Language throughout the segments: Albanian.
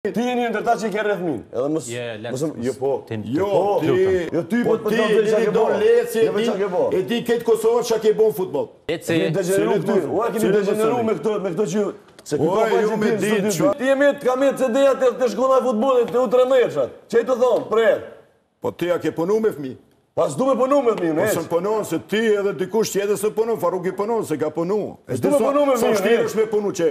Ti jeni ndër ta që i ke rreth min. Edhe mos jo po. Ti po ti jeni do Leci e ti këtë Kosovë çka ke bën futboll. Leci degeneruar këtu. Ua keni degeneruar me këto që se ku ka pas me ditë. Ti jemi kamë CD-ja te shkolla e futbollit te U13-shat. Çe të thon, pret. Po ti ja ke punu me fëmijë. Pas du me punu me fëmijën. Po s'm punon se ti edhe dikush tjetër se punon, Faruki punon se ka punu. Du me punu me fëmijën. Sa shtirash me punu që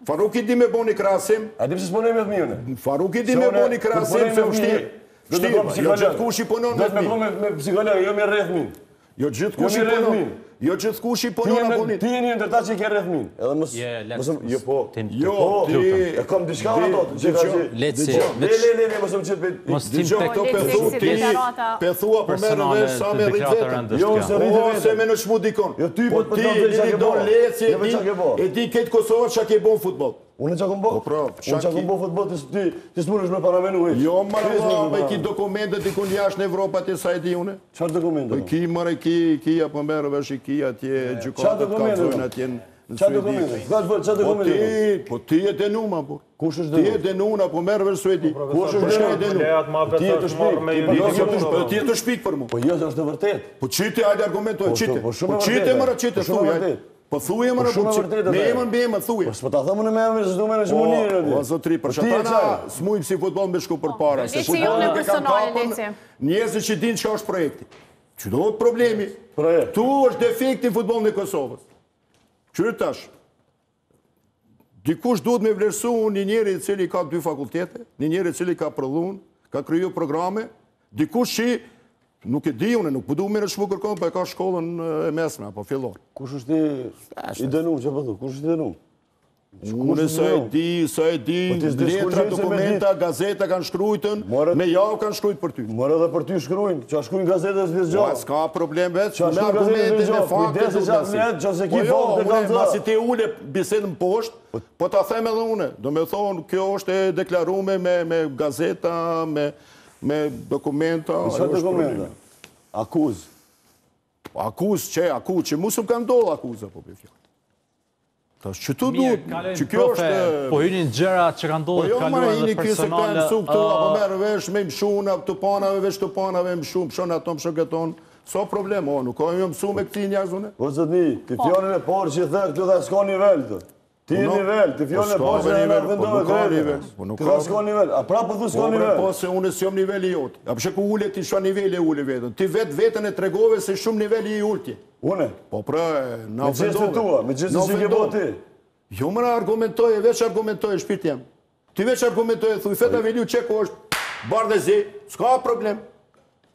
Faruki di me boni krahasim. A di pse s'punoj me fëmijën? Faruki di me boni krahasim se vështirë. Vështirë, jo gjithkush i punon me fëmijë. Do me psikolog, jo me rreth min. Jo gjithkush i punon. Jo gjithkush i punon apo Ti jeni ndër ta që i ke rreth min. Edhe mos jo po. Jo, ti e kam diçka ato që ka që. Leci. Le, mos më çet. Mos tim tek këto pethua po merr vesh sa me rrit vetë. Jo, se rrit vetë. Se më në çmu dikon. Jo ti po ti jeni do Leci e di këtë Kosovë çka ke bën futboll. Unë çka kam bën? Unë çka kam bën futboll ti smunesh me paramenu hiç. Jo, me ki dokumente dikun jashtë në Evropë atje sa e di unë. Çfarë dokumente? Ki marrë ki apo merr vesh ki atje gjykatët kalzojnë atje në Suedi. Çfarë dokumente? Po ti e denum apo? Kush është denum? Ti e denum apo merr vesh Suedi? Kush është denum? Ti je të shpik. Ti je të shpik për mua. Po jo, është e vërtet. Po çiti hajde argumentoj çiti. Po çiti më çiti thuaj. Po thuaj më me emën thuaj. Po ta them unë me emrin se do më në shmoninë. Po zotri për shtatana smujm si futboll me shku përpara se futbolli ka kapën. Njerëzit që dinë çka është projekti. Që do të problemi. Tu është defekti i futbollit të Kosovës. Qyre tash. Dikush duhet me vlerësu një njeri i cili ka 2 fakultete, një njeri i cili ka prodhuar, ka kriju programe, dikush që nuk e di unë, nuk përdu me në shmu kërkon, për e ka shkollën e mesme, apo fillon. Kush është i denum, që përdu? Kush është i denum? Unë sa e di, letra, dokumenta, gazeta kanë shkrujtën, me javë kanë shkrujt për ty. Mërë edhe për ty shkrujnë, që a shkrujnë gazetës vizë gjohë. S'ka problem vetë, me argumente, me fakte, masi ti ule bisedën poshtë, po ta them edhe une, do me thonë, kjo është e deklarume me gazeta, me dokumenta. Qa dokumenta? Akuz. Akuz që musëm kanë dollë akuzë, po për fjallë. Që tu duhet, që kjo është... Po hynin gjëra që kanë dollë të kaluar dhe personale... Po këtu apo merë vesh me mshuna, të panave, vesh të panave, mshun ato, mshon këton. So problem, nuk ka më mësu me këti njerëzune. Po zëtni, ti fjallin e parë që i dhe këtu dhe s'ka nivel të. Ti e nivel, ti fjallin e parë që e nërë vendohet të ti dhe s'ka nivel. A pra për thu s'ka nivel? Po se unë s'jom niveli jotë. A përshë ku ule ti shua niveli e ule vetën. Ti vetën e tregove se shumë niveli i ultje. Une? Po pra, me gjeste tua, me gjeste që ke bo ti. Jo më në argumentoj, veç argumentoj e shpirt jem. Ti veç argumentoj e thuj, feta veliu qeko është bardhe zi, s'ka problem.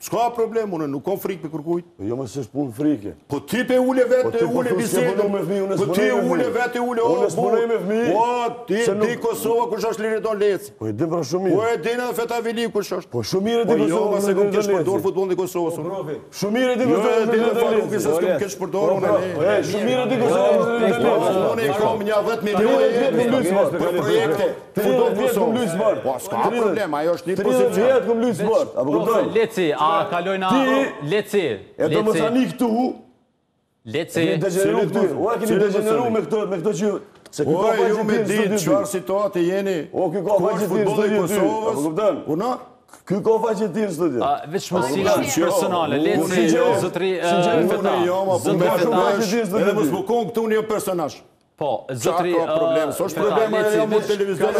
S'ka problem, unë nuk kom frikë për kërkujt. Jo më s'është punë frike. Po ti pe ule vetë, ule bisedën. Po ti ule vetë, ule o, unë s'punoj me fëmijë. Po, ti di Kosova kush është Liridon Leci. Po e din për shumë mirë. Po e din edhe feta veliu kush është. Po shumë mirë e din Kosova. Po jo, ma se kom kesh Liridon përdor futbollin e Kosovës. Shumë mirë e din Faruki se s'kom kesh përdor unë. Shumë mirë e din Kosovës. Unë e kam një 10 milionë për projekte. Futboll Kosovë. Po s'ka problem, ajo është një pozicion. 30 vjet kom luajt sport. Apo kupton? Leci, a kalojna Leci. E do më thani këtu. Leci. Ua keni degeneruar me këto që se ky ka ju me ditë çfarë situate jeni. O ky ka faqe ti në studio. Apo kupton? Unë ky ka faqe ti në studio. Veç mosila personale. Leci, zotri feta. Edhe mos bukon këtu një personazh. Po, zotri problem, s'është problema e jam në televizor.